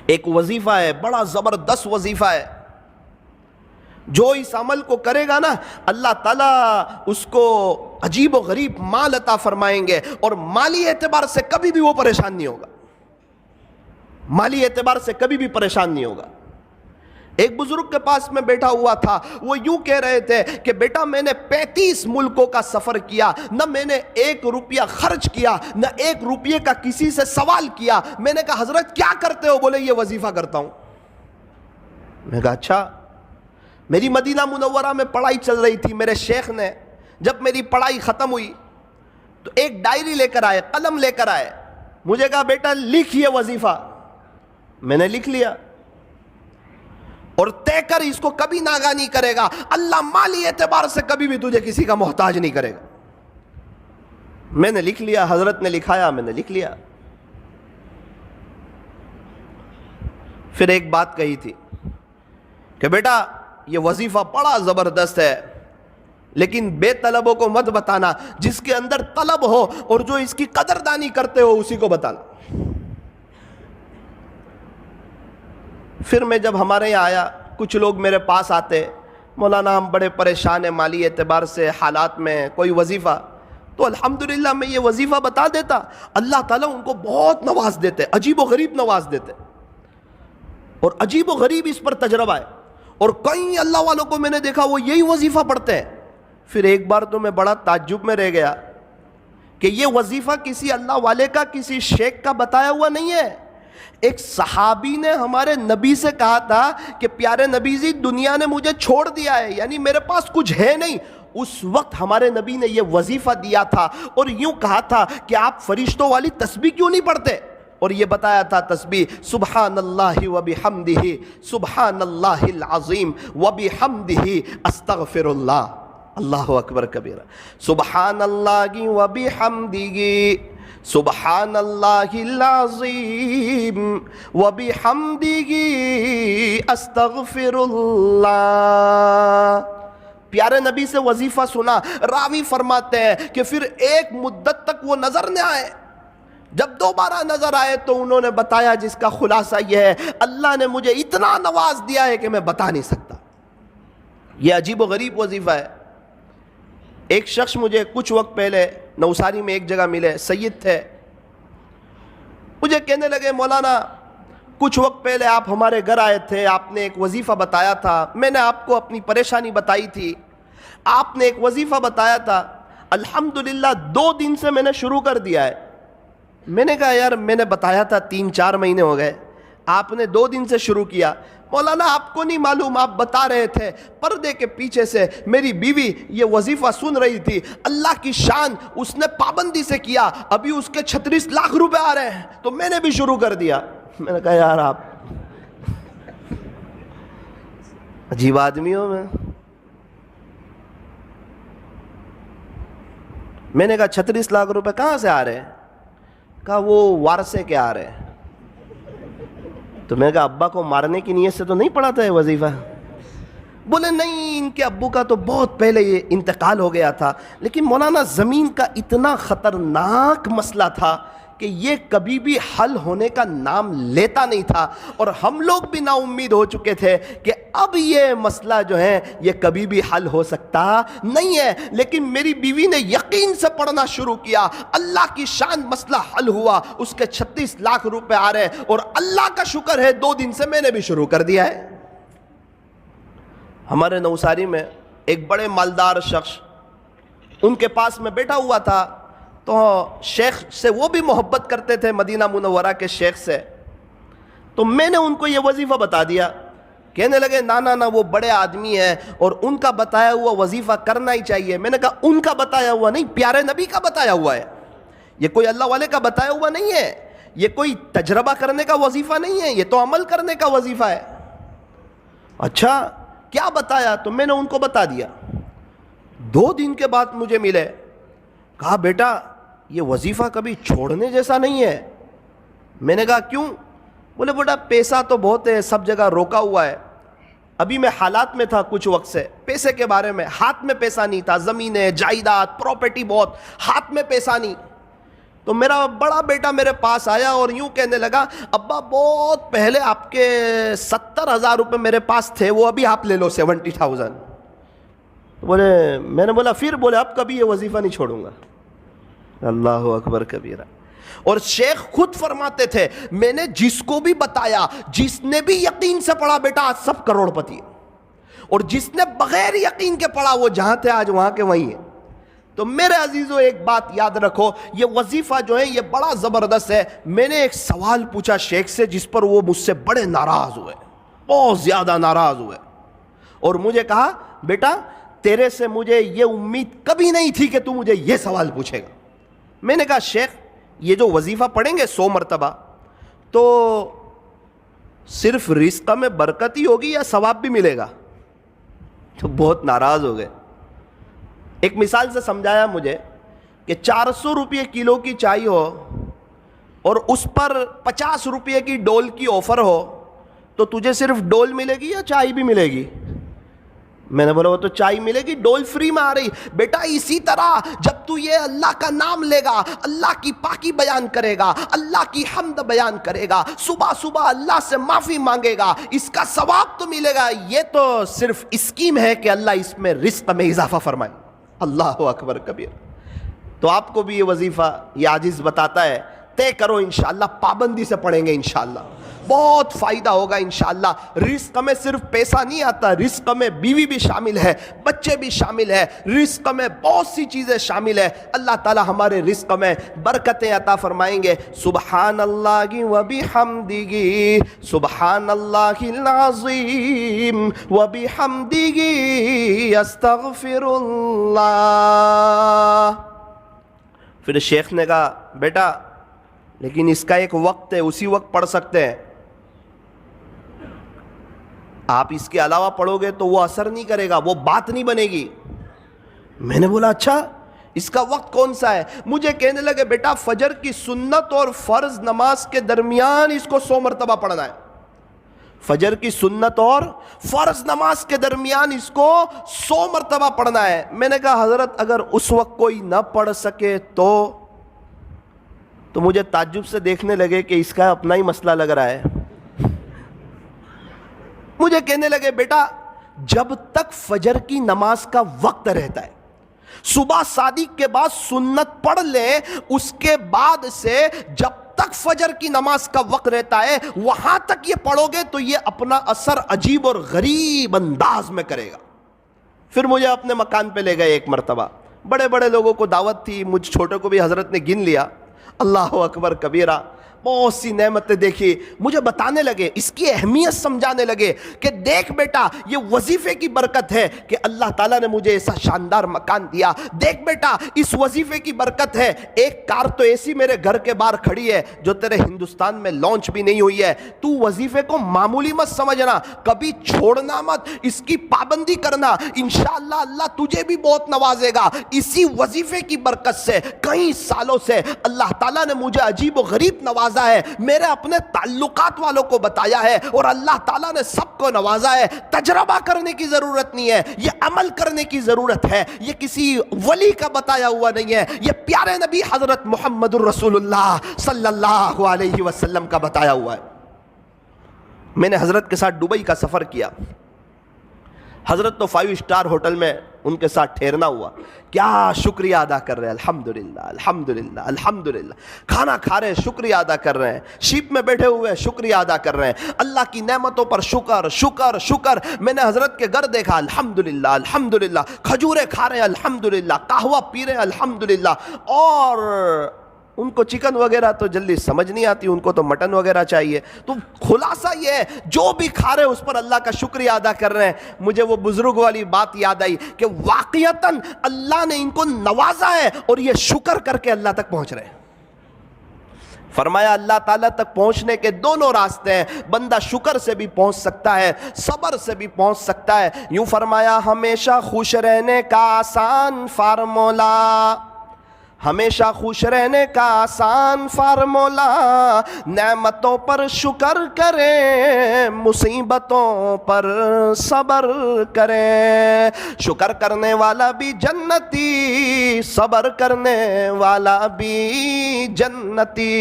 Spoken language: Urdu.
ایک وظیفہ ہے، بڑا زبردست وظیفہ ہے، جو اس عمل کو کرے گا نا اللہ تعالیٰ اس کو عجیب و غریب مال عطا فرمائیں گے، اور مالی اعتبار سے کبھی بھی وہ پریشان نہیں ہوگا، مالی اعتبار سے کبھی بھی پریشان نہیں ہوگا۔ ایک بزرگ کے پاس میں بیٹھا ہوا تھا، وہ یوں کہہ رہے تھے کہ بیٹا میں نے 35 ملکوں کا سفر کیا، نہ میں نے 1 روپیہ خرچ کیا، نہ 1 روپیے کا کسی سے سوال کیا۔ میں نے کہا حضرت کیا کرتے ہو؟ بولے یہ وظیفہ کرتا ہوں۔ میں نے کہا اچھا۔ میری مدینہ منورہ میں پڑھائی چل رہی تھی، میرے شیخ نے جب میری پڑھائی ختم ہوئی تو ایک ڈائری لے کر آئے، قلم لے کر آئے، مجھے کہا بیٹا لکھیے وظیفہ۔ میں نے لکھ لیا، اور طے کر اس کو کبھی ناغہ نہیں کرے گا، اللہ مالی اعتبار سے کبھی بھی تجھے کسی کا محتاج نہیں کرے گا۔ میں نے لکھ لیا، حضرت نے لکھایا، میں نے لکھ لیا۔ پھر ایک بات کہی تھی کہ بیٹا یہ وظیفہ بڑا زبردست ہے، لیکن بے طلبوں کو مت بتانا، جس کے اندر طلب ہو اور جو اس کی قدردانی کرتے ہو اسی کو بتانا۔ پھر میں جب ہمارے یہاں آیا، کچھ لوگ میرے پاس آتے، مولانا ہم بڑے پریشان ہیں مالی اعتبار سے، حالات میں کوئی وظیفہ، تو الحمدللہ میں یہ وظیفہ بتا دیتا، اللہ تعالیٰ ان کو بہت نواز دیتے، عجیب و غریب نواز دیتے، اور عجیب و غریب اس پر تجربہ ہے۔ اور کئی اللہ والوں کو میں نے دیکھا وہ یہی وظیفہ پڑھتے ہیں۔ پھر ایک بار تو میں بڑا تعجب میں رہ گیا کہ یہ وظیفہ کسی اللہ والے کا، کسی شیخ کا بتایا ہوا نہیں ہے۔ ایک صحابی نے ہمارے نبی سے کہا تھا کہ پیارے نبی جی دنیا نے مجھے چھوڑ دیا ہے، یعنی میرے پاس کچھ ہے نہیں۔ اس وقت ہمارے نبی نے یہ وظیفہ دیا تھا اور یوں کہا تھا کہ آپ فرشتوں والی تسبیح کیوں نہیں پڑھتے؟ اور یہ بتایا تھا تسبیح سبحان اللہ و بحمدہ، سبحان اللہ العظیم و بحمدہ استغفر اللہ، اللہ اکبر کبیرہ، سبحان اللہ و بحمدہ، سبحان اللہ العظیم و بحمدہ استغفر اللہ۔ پیارے نبی سے وظیفہ سنا، راوی فرماتے ہیں کہ پھر ایک مدت تک وہ نظر نہ آئے، جب دوبارہ نظر آئے تو انہوں نے بتایا، جس کا خلاصہ یہ ہے اللہ نے مجھے اتنا نواز دیا ہے کہ میں بتا نہیں سکتا۔ یہ عجیب و غریب وظیفہ ہے۔ ایک شخص مجھے کچھ وقت پہلے نوساری میں ایک جگہ ملے، سید تھے، مجھے کہنے لگے مولانا کچھ وقت پہلے آپ ہمارے گھر آئے تھے، آپ نے ایک وظیفہ بتایا تھا، میں نے آپ کو اپنی پریشانی بتائی تھی، آپ نے ایک وظیفہ بتایا تھا، الحمدللہ 2 دن سے میں نے شروع کر دیا ہے۔ میں نے کہا یار میں نے بتایا تھا 3-4 مہینے ہو گئے، آپ نے 2 دن سے شروع کیا۔ مولانا آپ کو نہیں معلوم، آپ بتا رہے تھے، پردے کے پیچھے سے میری بیوی یہ وظیفہ سن رہی تھی، اللہ کی شان اس نے پابندی سے کیا، ابھی اس کے 36 لاکھ روپے آ رہے ہیں، تو میں نے بھی شروع کر دیا۔ میں نے کہا یار آپ عجیب آدمی ہو۔ میں نے کہا 36 لاکھ روپے کہاں سے آ رہے ہیں؟ کہا وہ وارثے کے آ رہے ہیں۔ تو میں نے کہا ابا کو مارنے کی نیت سے تو نہیں پڑھا تھا یہ وظیفہ؟ بولے نہیں، ان کے ابو کا تو بہت پہلے یہ انتقال ہو گیا تھا، لیکن مولانا زمین کا اتنا خطرناک مسئلہ تھا کہ یہ کبھی بھی حل ہونے کا نام لیتا نہیں تھا، اور ہم لوگ بھی نا امید ہو چکے تھے کہ اب یہ مسئلہ جو ہے یہ کبھی بھی حل ہو سکتا نہیں ہے، لیکن میری بیوی نے یقین سے پڑھنا شروع کیا، اللہ کی شان مسئلہ حل ہوا، اس کے 36 لاکھ روپے آ رہے، اور اللہ کا شکر ہے 2 دن سے میں نے بھی شروع کر دیا ہے۔ ہمارے نوساری میں ایک بڑے مالدار شخص، ان کے پاس میں بیٹھا ہوا تھا، تو شیخ سے وہ بھی محبت کرتے تھے، مدینہ منورہ کے شیخ سے، تو میں نے ان کو یہ وظیفہ بتا دیا۔ کہنے لگے نا وہ بڑے آدمی ہیں اور ان کا بتایا ہوا وظیفہ کرنا ہی چاہیے۔ میں نے کہا ان کا بتایا ہوا نہیں، پیارے نبی کا بتایا ہوا ہے، یہ کوئی اللہ والے کا بتایا ہوا نہیں ہے، یہ کوئی تجربہ کرنے کا وظیفہ نہیں ہے، یہ تو عمل کرنے کا وظیفہ ہے۔ اچھا کیا بتایا؟ تو میں نے ان کو بتا دیا۔ 2 دن کے بعد مجھے ملے، کہا بیٹا یہ وظیفہ کبھی چھوڑنے جیسا نہیں ہے۔ میں نے کہا کیوں؟ بولے بیٹا پیسہ تو بہت ہے، سب جگہ روکا ہوا ہے، ابھی میں حالات میں تھا کچھ وقت سے، پیسے کے بارے میں ہاتھ میں پیسہ نہیں تھا، زمینیں جائیداد پراپرٹی بہت، ہاتھ میں پیسہ نہیں۔ تو میرا بڑا بیٹا میرے پاس آیا اور یوں کہنے لگا ابا بہت پہلے آپ کے 70,000 روپے میرے پاس تھے، وہ ابھی آپ لے لو 70,000۔ بولے، میں نے بولا پھر؟ بولے اب کبھی یہ وظیفہ نہیں چھوڑوں گا۔ اللہ اکبر کبیرہ۔ اور شیخ خود فرماتے تھے میں نے جس کو بھی بتایا، جس نے بھی یقین سے پڑھا بیٹا آج سب کروڑ پتی ہے، اور جس نے بغیر یقین کے پڑھا وہ جہاں تھے آج وہاں کے وہیں ہیں۔ تو میرے عزیزو ایک بات یاد رکھو، یہ وظیفہ جو ہے یہ بڑا زبردست ہے۔ میں نے ایک سوال پوچھا شیخ سے جس پر وہ مجھ سے بڑے ناراض ہوئے، بہت زیادہ ناراض ہوئے، اور مجھے کہا بیٹا تیرے سے مجھے یہ امید کبھی نہیں تھی کہ تو مجھے یہ سوال پوچھے گا۔ میں نے کہا شیخ یہ جو وظیفہ پڑھیں گے 100 مرتبہ تو صرف رزق میں برکت ہی ہوگی یا ثواب بھی ملے گا؟ تو بہت ناراض ہو گئے۔ ایک مثال سے سمجھایا مجھے کہ 400 روپے کلو کی چائے ہو اور اس پر 50 روپے کی ڈول کی آفر ہو تو تجھے صرف ڈول ملے گی یا چائے بھی ملے گی؟ میں نے بولا وہ تو چائے ملے گی، ڈول فری میں آ رہی۔ بیٹا اسی طرح جب تو یہ اللہ کا نام لے گا، اللہ کی پاکی بیان کرے گا، اللہ کی حمد بیان کرے گا، صبح صبح اللہ سے معافی مانگے گا، اس کا ثواب تو ملے گا۔ یہ تو صرف اسکیم ہے کہ اللہ اس میں رزق میں اضافہ فرمائے۔ اللہ اکبر کبیر۔ تو آپ کو بھی یہ وظیفہ یہ عاجز بتاتا ہے، طے کرو انشاءاللہ، پابندی سے پڑھیں گے انشاءاللہ، بہت فائدہ ہوگا انشاءاللہ۔ رزق میں صرف پیسہ نہیں آتا، رزق میں بیوی بھی شامل ہے، بچے بھی شامل ہے، رزق میں بہت سی چیزیں شامل ہے۔ اللہ تعالی ہمارے رزق میں برکتیں عطا فرمائیں گے۔ سبحان اللہ و بحمدہ، سبحان اللہ العظیم و بحمدہ، استغفر اللہ۔ پھر شیخ نے کہا بیٹا لیکن اس کا ایک وقت ہے، اسی وقت پڑھ سکتے ہیں، آپ اس کے علاوہ پڑھو گے تو وہ اثر نہیں کرے گا، وہ بات نہیں بنے گی۔ میں نے بولا اچھا اس کا وقت کون سا ہے؟ مجھے کہنے لگے بیٹا فجر کی سنت اور فرض نماز کے درمیان اس کو 100 مرتبہ پڑھنا ہے، فجر کی سنت اور فرض نماز کے درمیان اس کو 100 مرتبہ پڑھنا ہے۔ میں نے کہا حضرت اگر اس وقت کوئی نہ پڑھ سکے تو مجھے تعجب سے دیکھنے لگے کہ اس کا اپنا ہی مسئلہ لگ رہا ہے۔ مجھے کہنے لگے بیٹا جب تک فجر کی نماز کا وقت رہتا ہے، صبح صادق کے بعد سنت پڑھ لیں، اس کے بعد سے جب تک فجر کی نماز کا وقت رہتا ہے وہاں تک یہ پڑھو گے تو یہ اپنا اثر عجیب اور غریب انداز میں کرے گا۔ پھر مجھے اپنے مکان پہ لے گئے ایک مرتبہ، بڑے بڑے لوگوں کو دعوت تھی، مجھ چھوٹے کو بھی حضرت نے گن لیا۔ اللہ اکبر کبیرہ، بہت سی نعمتیں دیکھی، مجھے بتانے لگے، اس کی اہمیت سمجھانے لگے کہ دیکھ بیٹا یہ وظیفے کی برکت ہے کہ اللہ تعالیٰ نے مجھے ایسا شاندار مکان دیا، دیکھ بیٹا اس وظیفے کی برکت ہے، ایک کار تو ایسی میرے گھر کے باہر کھڑی ہے جو تیرے ہندوستان میں لانچ بھی نہیں ہوئی ہے، تو وظیفے کو معمولی مت سمجھنا، کبھی چھوڑنا مت، اس کی پابندی کرنا، انشاءاللہ اللہ تجھے بھی بہت نوازے گا۔ اسی وظیفے کی برکت سے کئی سالوں سے اللہ تعالیٰ نے مجھے عجیب و غریب نوازا ہے، میرے اپنے تعلقات والوں کو بتایا ہے، اور اللہ تعالیٰ نے سب کو نوازا ہے۔ تجربہ کرنے کی ضرورت نہیں ہے، یہ عمل کرنے کی ضرورت ہے، یہ کسی ولی کا بتایا ہوا نہیں ہے، یہ پیارے نبی حضرت محمد الرسول اللہ صلی اللہ علیہ وسلم کا بتایا ہوا ہے۔ میں نے حضرت کے ساتھ دبئی کا سفر کیا، حضرت تو 5 اسٹار ہوٹل میں ان کے ساتھ ٹھہرنا ہوا، کیا شکریہ ادا کر رہے ہیں، الحمدللہ الحمدللہ الحمدللہ، کھانا کھا رہے ہیں شکریہ ادا کر رہے ہیں، شیپ میں بیٹھے ہوئے شکریہ ادا کر رہے ہیں، اللہ کی نعمتوں پر شکر شکر شکر۔ میں نے حضرت کے گھر دیکھا، الحمدللہ الحمدللہ، کھجورے کھا رہے ہیں الحمدللہ، قہوہ پی رہے ہیں الحمدللہ، اور ان کو چکن وغیرہ تو جلدی سمجھ نہیں آتی، ان کو تو مٹن وغیرہ چاہیے۔ تو خلاصہ یہ ہے جو بھی کھا رہے ہیں اس پر اللہ کا شکریہ ادا کر رہے ہیں۔ مجھے وہ بزرگ والی بات یاد آئی کہ واقعتاً اللہ نے ان کو نوازا ہے اور یہ شکر کر کے اللہ تک پہنچ رہے ہیں۔ فرمایا اللہ تعالیٰ تک پہنچنے کے دونوں راستے ہیں، بندہ شکر سے بھی پہنچ سکتا ہے، صبر سے بھی پہنچ سکتا ہے۔ یوں فرمایا ہمیشہ خوش رہنے کا آسان فارمولا، ہمیشہ خوش رہنے کا آسان فارمولا، نعمتوں پر شکر کریں، مصیبتوں پر صبر کریں، شکر کرنے والا بھی جنتی، صبر کرنے والا بھی جنتی۔